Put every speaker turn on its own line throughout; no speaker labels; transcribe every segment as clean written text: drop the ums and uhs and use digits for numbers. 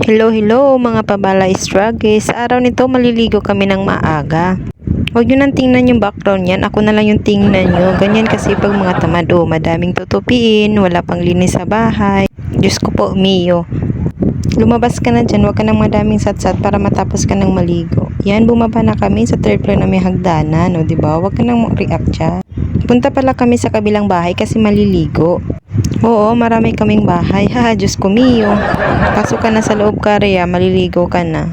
Hello, hello mga pabala struggles. Sa araw nito maliligo kami ng maaga. Huwag nyo nang tingnan yung background yan. Ako na lang yung tingnan nyo. Ganyan kasi pag mga tamad madaming tutupiin, wala pang linis sa bahay. Diyos ko po, Mio. Lumabas ka na dyan, huwag ka nang madaming satsat para matapos ka nang maligo. Yan, bumaba na kami sa third floor na may hagdanan, o diba? Huwag ka nang react dyan. Punta pala kami sa kabilang bahay kasi maliligo. Oo, marami kaming bahay. Haha, Diyos ko, Mio. Pasok ka na sa loob, Karya, maliligo ka na.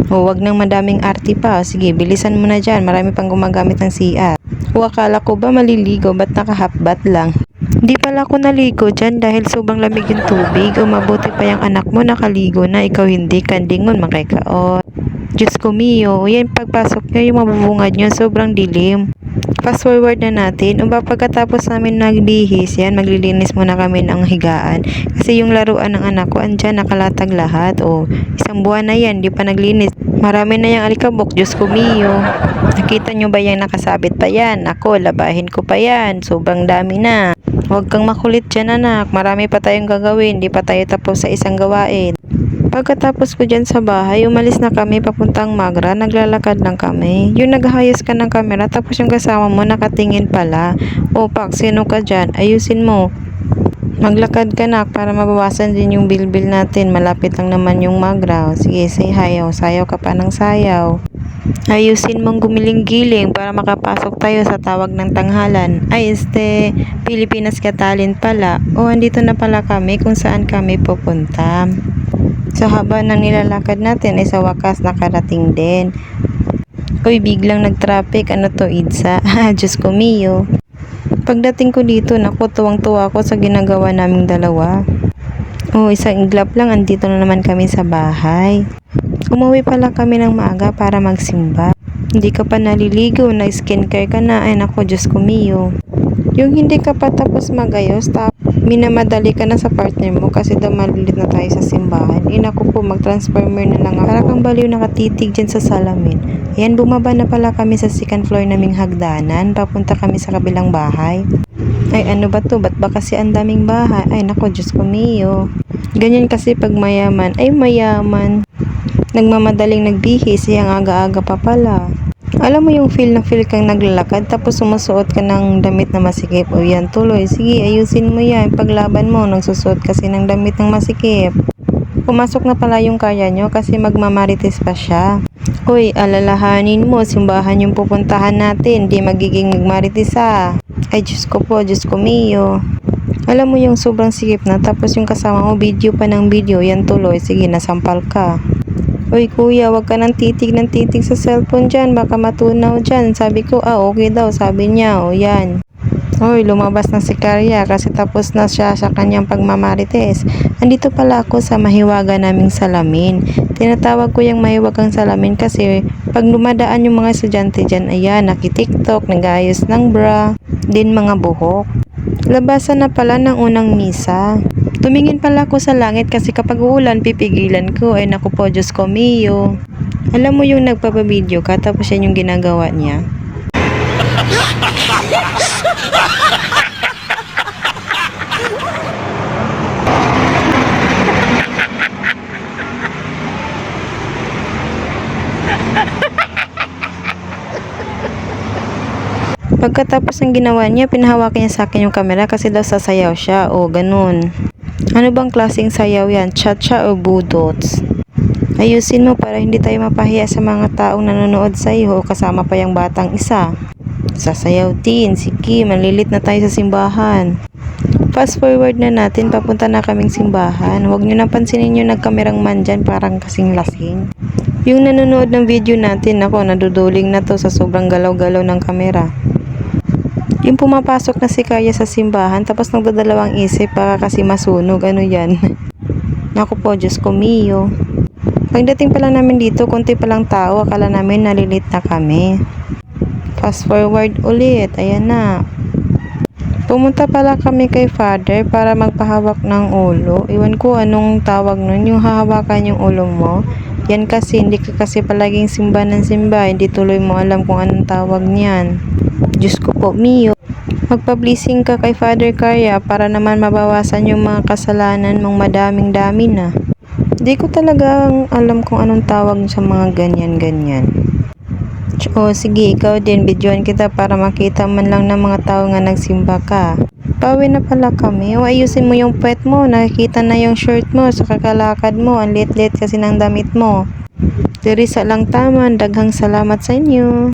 O, wag nang madaming arti pa. Sige, bilisan mo na dyan. Marami pang gumagamit ng CR. O, akala ko ba maliligo? Ba't naka-half-bath lang? Di pala ako naligo dyan dahil sobrang lamig yung tubig. O, mabuti pa yung anak mo nakaligo na. Ikaw hindi, kandingon, makikaon. Diyos ko, Mio. Yan, pagpasok nyo, yung mabubungad nyo, sobrang dilim. Fast forward na natin. Pagkatapos namin nagbihis, yan, maglilinis muna kami ng higaan. Kasi yung laruan ng anak ko, andyan, nakalatag lahat. O, isang buwan na yan, di pa naglinis. Marami na yung alikabok, Diyos ko, Mio. Nakita nyo ba yung nakasabit pa yan? Ako, labahin ko pa yan. Sobrang dami na. Huwag kang makulit dyan, anak. Marami pa tayong gagawin. Di pa tayo tapos sa isang gawain. Pagkatapos ko dyan sa bahay, umalis na kami papuntang Magra, naglalakad lang kami. Yung naghayos ka ng camera, tapos yung kasama mo nakatingin pala. O pak, sino ka dyan? Ayusin mo. Maglakad ka na para mabawasan din yung bilbil natin. Malapit lang naman yung Magra. O, sige, say hi. O, sayaw ka pa ng sayaw. Ayusin mong gumiling-giling para makapasok tayo sa tawag ng tanghalan. Ay, Pilipinas Got Talent pala. O, andito na pala kami kung saan kami pupunta. Sa haba ng nilalakad natin ay sa wakas nakarating din. Uy, biglang nag-traffic. Ano to, Idsa? Diyos ko, Mio. Pagdating ko dito, naku, tuwang-tuwa ako sa ginagawa naming dalawa. Oh, isang iglap lang, andito na naman kami sa bahay. Umuwi pala kami ng maaga para magsimba. Hindi ka pa naliligo, na-skincare ka na. Ay, naku, Diyos ko, Mio. Yung hindi ka pa tapos magayos, minamadali ka na sa partner mo kasi daw malilit na tayo sa simbahan. Naku po, mag-transformer na lang ako. Para kang baliw nakatitig dyan sa salamin. Ayan, bumaba na pala kami sa second floor naming hagdanan. Papunta kami sa kabilang bahay. Ay, ano ba to? Ba't ba kasi ang daming bahay? Ay, naku, Diyos ko, Mio. Ganyan kasi pag mayaman. Ay, mayaman. Nagmamadaling nagbihis, ang aga-aga pa pala. Alam mo yung feel na feel kang naglalakad tapos sumusuot ka ng damit na masikip. O yan, tuloy. Sige, ayusin mo yan. Paglaban mo, nagsusuot kasi ng damit ng masikip. Pumasok na pala yung kaya nyo kasi magmamarites pa siya. Uy, alalahanin mo, simbahan yung pupuntahan natin. Di magiging magmarites ah. Ay, Diyos ko po, Diyos ko, Mio. Alam mo yung sobrang sikip na tapos yung kasama mo video pa ng video. Yan, tuloy. Sige, nasampal ka. Uy kuya, wag ka nang titig sa cellphone dyan, baka matunaw dyan. Sabi ko, okay daw, sabi niya, o yan. Uy, lumabas na si Karya kasi tapos na siya sa kanyang pagmamarites. Andito pala ako sa mahiwaga naming salamin. Tinatawag ko yung mahiwagang salamin kasi pag lumadaan yung mga estudyante dyan, ayan, nakitiktok, nag-ayos ng bra, din mga buhok. Labasan na pala ng unang misa. Tumingin pala ako sa langit kasi kapag uulan, pipigilan ko. Ay naku po, Diyos ko, Mio. Alam mo yung nagpapabideo ka, tapos yan yung ginagawa niya. Pagkatapos ng ginawa niya, pinahawakan niya sa akin yung camera kasi daw sasayaw siya. O, ganun. Ano bang klaseng sayaw yan? Cha-cha o budots? Ayusin mo para hindi tayo mapahiya sa mga taong nanonood sa iyo o kasama pa yung batang isa. Sasayaw din. Sige, malilit na tayo sa simbahan. Fast forward na natin, papunta na kaming simbahan. Huwag nyo napansinin yung nagkamerang man dyan, parang kasing lasing. Yung nanonood ng video natin, ako, naduduling na to sa sobrang galaw-galaw ng kamera. Yung pumapasok na si Kaya sa simbahan tapos nagdadalawang isip baka kasi masunog, ano yan. Naku po, Diyos ko, Mio. Pagdating pala namin dito, konti palang tao, akala namin nalilit na kami. Fast forward ulit, ayan na. Pumunta pala kami kay Father para magpahawak ng ulo. Iwan ko anong tawag nun, yung hahawakan yung ulo mo. Yan kasi, hindi ka kasi palaging simba ng simba, hindi tuloy mo alam kung anong tawag niyan. Diyos ko po, Mio. Magpa-blessing ka kay Father Karya para naman mabawasan yung mga kasalanan mong madaming-dami na. Di ko talagang alam kung anong tawag sa mga ganyan-ganyan. O sige, ikaw din, videoan kita para makita man lang ng mga tao nga nagsimba ka. Pauwi na pala kami. O ayusin mo yung puwet mo, nakikita na yung shirt mo sa kakalakad mo, ang liit-liit kasi ng damit mo. Teresa lang taman, daghang salamat sa inyo.